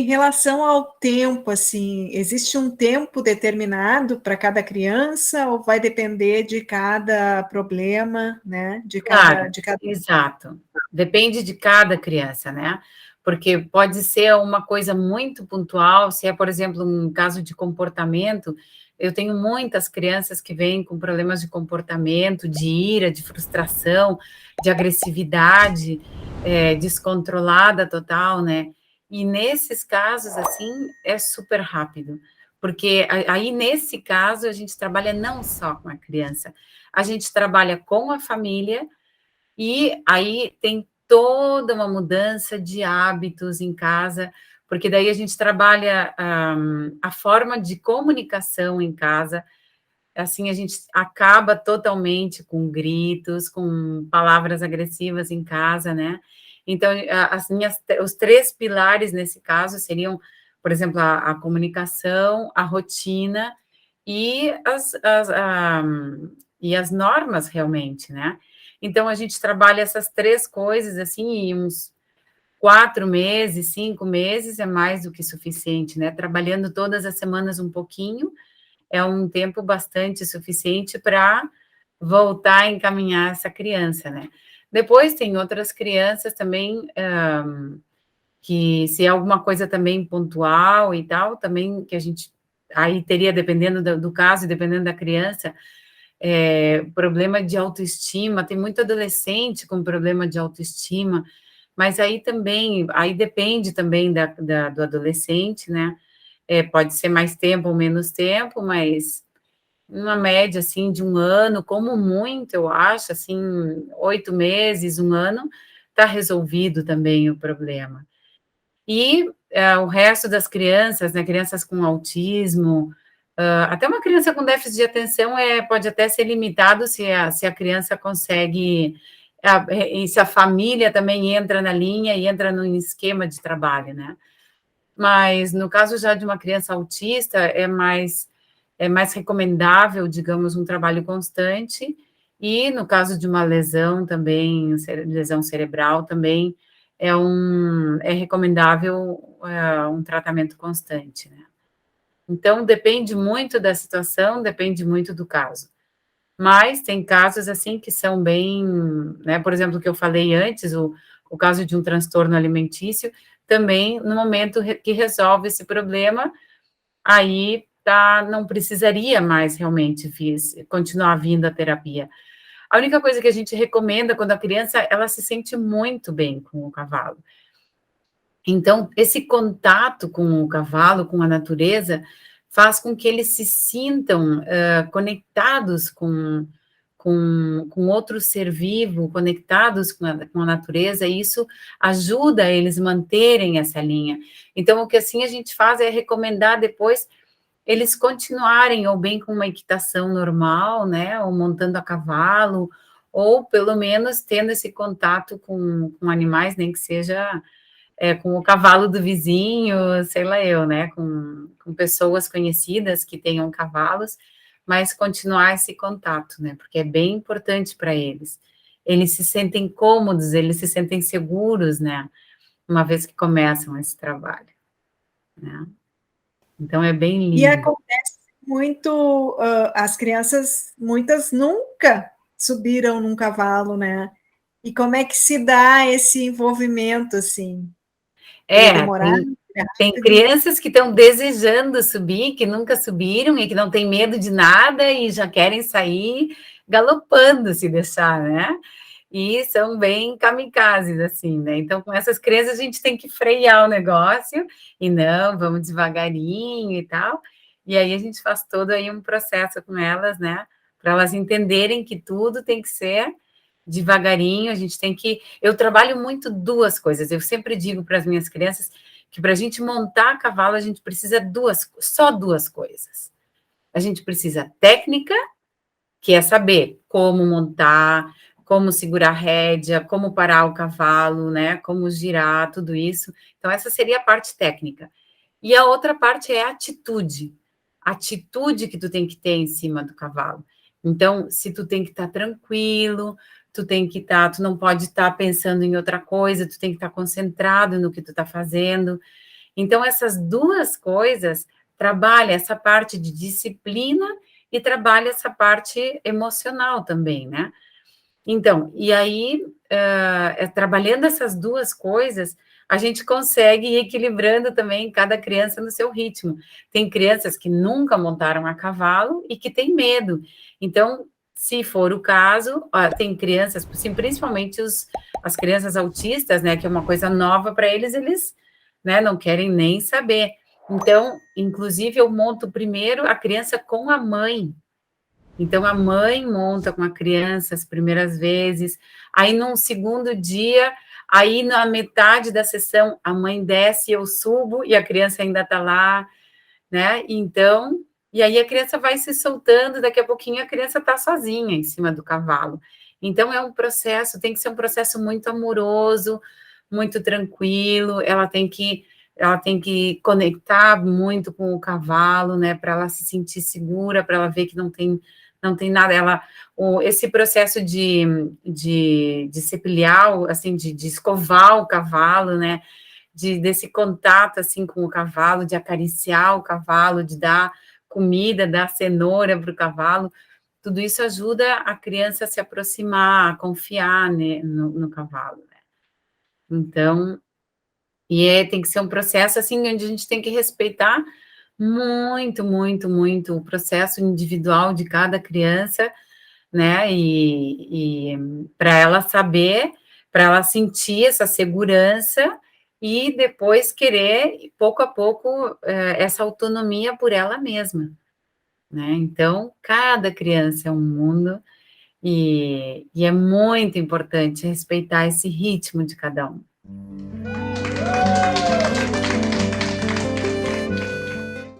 em relação ao tempo, assim, existe um tempo determinado para cada criança ou vai depender de cada problema, né? Claro, De cada... exato. Depende de cada criança, né? Porque pode ser uma coisa muito pontual, se é, por exemplo, um caso de comportamento. Eu tenho muitas crianças que vêm com problemas de comportamento, de ira, de frustração, de agressividade, descontrolada total, né? E nesses casos, assim, é super rápido. Porque aí, nesse caso, a gente trabalha não só com a criança, a gente trabalha com a família e aí tem toda uma mudança de hábitos em casa, porque daí a gente trabalha a forma de comunicação em casa, assim, a gente acaba totalmente com gritos, com palavras agressivas em casa, né? Então, os 3 pilares nesse caso seriam, por exemplo, a comunicação, a rotina e e as normas, realmente, né? Então, a gente trabalha essas 3 coisas, assim, em uns 4 meses, 5 meses, é mais do que suficiente, né? Trabalhando todas as semanas um pouquinho, é um tempo bastante suficiente para voltar a encaminhar essa criança, né? Depois tem outras crianças também, que se é alguma coisa também pontual e tal, também que a gente aí teria, dependendo do caso, dependendo da criança, problema de autoestima, tem muito adolescente com problema de autoestima, mas aí também, aí depende também do adolescente, né? Pode ser mais tempo ou menos tempo, mas uma média, assim, de 1 ano, como muito, eu acho, assim, 8 meses, 1 ano, está resolvido também o problema. E o resto das crianças, né, crianças com autismo, até uma criança com déficit de atenção pode até ser limitado se a criança consegue, e se a família também entra na linha e entra no esquema de trabalho, né? Mas no caso já de uma criança autista, é mais recomendável, digamos, um trabalho constante, e no caso de uma lesão também, lesão cerebral também, é recomendável um tratamento constante, né? Então, depende muito da situação, depende muito do caso. Mas tem casos, assim, que são bem, né, por exemplo, o que eu falei antes, o caso de um transtorno alimentício, também, no momento que resolve esse problema, aí não precisaria mais realmente continuar vindo à terapia. A única coisa que a gente recomenda quando a criança, ela se sente muito bem com o cavalo. Então, esse contato com o cavalo, com a natureza, faz com que eles se sintam conectados com outro ser vivo, conectados com a natureza, e isso ajuda eles manterem essa linha. Então, o que assim a gente faz é recomendar depois eles continuarem ou bem com uma equitação normal, né, ou montando a cavalo, ou pelo menos tendo esse contato com animais, nem que seja com o cavalo do vizinho, sei lá eu, né, com pessoas conhecidas que tenham cavalos, mas continuar esse contato, né, porque é bem importante para eles. Eles se sentem cômodos, eles se sentem seguros, né, uma vez que começam esse trabalho, né. Então é bem E lindo. acontece muito, as crianças, muitas nunca subiram num cavalo, né? E como é que se dá esse envolvimento, assim? Ele é demorado? É Tem rápido? crianças que estão desejando subir, que nunca subiram e que não têm medo de nada e já querem sair galopando, se deixar, né? E são bem kamikazes, assim, né? Então, com essas crianças, a gente tem que frear o negócio e não, vamos devagarinho e tal. E aí a gente faz todo aí um processo com elas, né? Para elas entenderem que tudo tem que ser devagarinho, a gente tem que... Eu trabalho muito 2 coisas, eu sempre digo para as minhas crianças que para a gente montar a cavalo, a gente precisa só 2 coisas. A gente precisa técnica, que é saber como montar, como segurar a rédea, como parar o cavalo, né, como girar, tudo isso. Então, essa seria a parte técnica. E a outra parte é a atitude. A atitude que tu tem que ter em cima do cavalo. Então, se tu tem que estar tranquilo, tu não pode estar pensando em outra coisa, tu tem que estar concentrado no que tu está fazendo. Então, essas duas coisas trabalha essa parte de disciplina e trabalha essa parte emocional também, né? Então, e aí, trabalhando essas duas coisas, a gente consegue ir equilibrando também cada criança no seu ritmo. Tem crianças que nunca montaram a cavalo e que têm medo. Então, se for o caso, tem crianças, assim, principalmente as crianças autistas, né, que é uma coisa nova para eles, né, não querem nem saber. Então, inclusive, eu monto primeiro a criança com a mãe. Então, a mãe monta com a criança as primeiras vezes, aí num segundo dia, aí na metade da sessão, a mãe desce, eu subo, e a criança ainda está lá, né? Então, e aí a criança vai se soltando, daqui a pouquinho a criança está sozinha em cima do cavalo. Então, é um processo, tem que ser um processo muito amoroso, muito tranquilo, ela tem que conectar muito com o cavalo, né, para ela se sentir segura, para ela ver que não tem nada, esse processo de disciplinar, assim, de escovar o cavalo, né, desse contato, assim, com o cavalo, de acariciar o cavalo, de dar comida, dar cenoura para o cavalo, tudo isso ajuda a criança a se aproximar, a confiar, né, no cavalo, né. Então, tem que ser um processo, assim, onde a gente tem que respeitar muito, muito, muito o processo individual de cada criança, né, e para ela saber, para ela sentir essa segurança e depois querer, pouco a pouco, essa autonomia por ela mesma, né. Então, cada criança é um mundo e é muito importante respeitar esse ritmo de cada um.